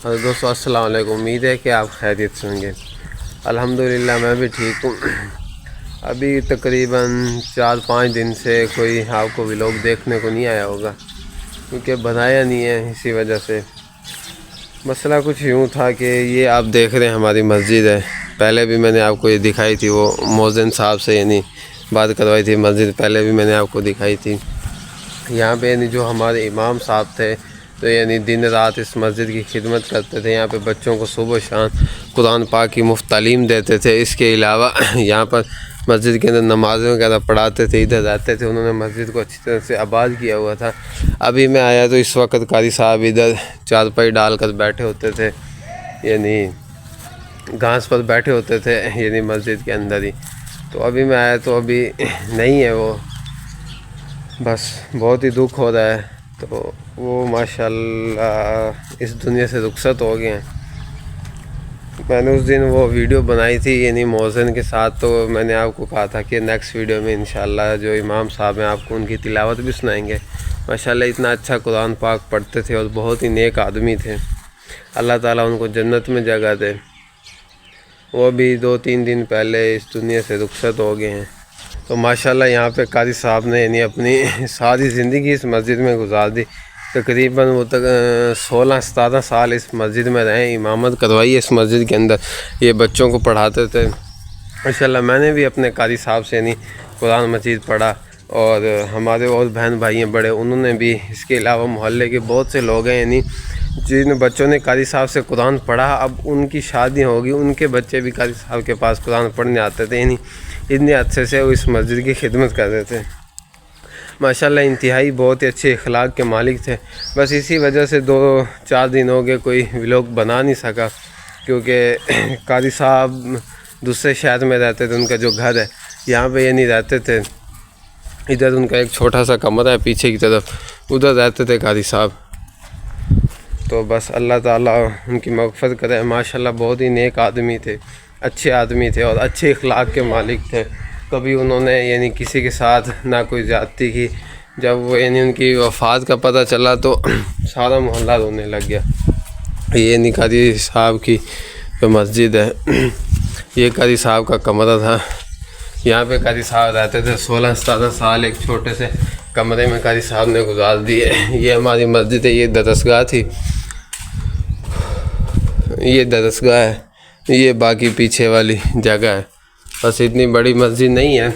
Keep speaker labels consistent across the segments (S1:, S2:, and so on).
S1: دوستو السلام علیکم، امید ہے کہ آپ خیریت سے ہوں گے۔ الحمدللہ میں بھی ٹھیک ہوں۔ ابھی تقریباً 4-5 دن سے کوئی آپ کو ولاگ دیکھنے کو نہیں آیا ہوگا، کیونکہ بنایا نہیں ہے، اسی وجہ سے۔ مسئلہ کچھ یوں تھا کہ یہ آپ دیکھ رہے ہیں ہماری مسجد ہے، پہلے بھی میں نے آپ کو یہ دکھائی تھی، وہ مؤذن صاحب سے یعنی بات کروائی تھی مسجد، پہلے بھی میں نے آپ کو دکھائی تھی۔ یہاں پہ یعنی جو ہمارے امام صاحب تھے تو یعنی دن رات اس مسجد کی خدمت کرتے تھے، یہاں پہ بچوں کو صبح و شام قرآن پاک کی مفت تعلیم دیتے تھے۔ اس کے علاوہ یہاں پر مسجد کے اندر نمازیں وغیرہ پڑھاتے تھے، ادھر رہتے تھے، انہوں نے مسجد کو اچھی طرح سے آباد کیا ہوا تھا۔ ابھی میں آیا تو اس وقت قاری صاحب ادھر چارپائی ڈال کر بیٹھے ہوتے تھے، یعنی گھاس پر بیٹھے ہوتے تھے، یعنی مسجد کے اندر ہی۔ تو ابھی میں آیا تو ابھی نہیں ہے وہ، بس بہت ہی دکھ ہو رہا ہے۔ تو وہ ماشاءاللہ اس دنیا سے رخصت ہو گئے ہیں۔ میں نے اس دن وہ ویڈیو بنائی تھی یعنی مؤذن کے ساتھ، تو میں نے آپ کو کہا تھا کہ نیکسٹ ویڈیو میں انشاءاللہ جو امام صاحب ہیں آپ کو ان کی تلاوت بھی سنائیں گے۔ ماشاءاللہ اتنا اچھا قرآن پاک پڑھتے تھے اور بہت ہی نیک آدمی تھے، اللہ تعالیٰ ان کو جنت میں جگہ دے۔ وہ بھی 2-3 دن پہلے اس دنیا سے رخصت ہو گئے ہیں۔ تو ماشاءاللہ یہاں پہ قاری صاحب نے یعنی اپنی ساری زندگی اس مسجد میں گزار دی، تقریباً وہ 16-17 سال اس مسجد میں رہے، امامت کروائی اس مسجد کے اندر، یہ بچوں کو پڑھاتے تھے۔ ماشاءاللہ میں نے بھی اپنے قاری صاحب سے یعنی قرآن مجید پڑھا، اور ہمارے اور بہن بھائی ہیں بڑے، انہوں نے بھی۔ اس کے علاوہ محلے کے بہت سے لوگ ہیں یعنی جن بچوں نے قاری صاحب سے قرآن پڑھا، اب ان کی شادی ہوگی، ان کے بچے بھی قاری صاحب کے پاس قرآن پڑھنے آتے تھے، یعنی اتنے اچھے سے وہ اس مسجد کی خدمت کرتے تھے۔ ماشاءاللہ انتہائی بہت ہی اچھے اخلاق کے مالک تھے۔ بس اسی وجہ سے 2-4 دن ہو گئے کوئی ولاگ بنا نہیں سکا، کیونکہ قاری صاحب دوسرے شہر میں رہتے تھے، ان کا جو گھر ہے یہاں پہ یہ نہیں رہتے تھے، ادھر ان کا ایک چھوٹا سا کمرہ ہے پیچھے کی طرف، ادھر رہتے تھے قاری صاحب۔ تو بس اللہ تعالیٰ ان کی مغفرت کرے۔ ماشاءاللہ بہت ہی نیک آدمی تھے، اچھے آدمی تھے اور اچھے اخلاق کے مالک تھے۔ کبھی انہوں نے یعنی کسی کے ساتھ نہ کوئی زیادتی کی۔ جب وہ یعنی ان کی وفات کا پتہ چلا تو سارا محلہ رونے لگ گیا۔ یہ یعنی قاری صاحب کی جو مسجد ہے، یہ قاری صاحب کا کمرہ تھا، یہاں پہ قاری صاحب رہتے تھے۔ 16-17 سال ایک چھوٹے سے کمرے میں قاری صاحب نے گزار دیے۔ یہ ہماری مسجد ہے، یہ درسگاہ تھی، یہ درسگاہ ہے، یہ باقی پیچھے والی جگہ ہے۔ بس اتنی بڑی مسجد نہیں ہے،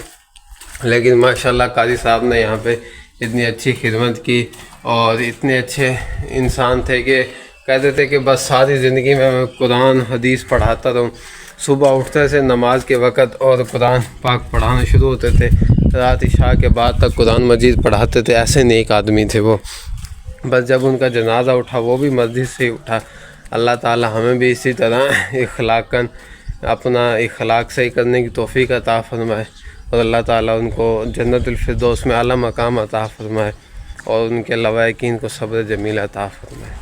S1: لیکن ماشاءاللہ قاری صاحب نے یہاں پہ اتنی اچھی خدمت کی، اور اتنے اچھے انسان تھے کہ کہتے تھے کہ بس ساری زندگی میں قرآن حدیث پڑھاتا رہوں۔ صبح اٹھتے سے نماز کے وقت اور قرآن پاک پڑھانا شروع ہوتے تھے، رات عشاء کے بعد تک قرآن مجید پڑھاتے تھے، ایسے نیک آدمی تھے وہ۔ بس جب ان کا جنازہ اٹھا وہ بھی مسجد سے ہی اٹھا۔ اللہ تعالی ہمیں بھی اسی طرح اپنا اخلاق صحیح کرنے کی توفیق عطا فرمائے، اور اللہ تعالیٰ ان کو جنت الفردوس میں اعلیٰ مقام عطا فرمائے، اور ان کے لوائقین کو صبر جمیل عطا فرمائے۔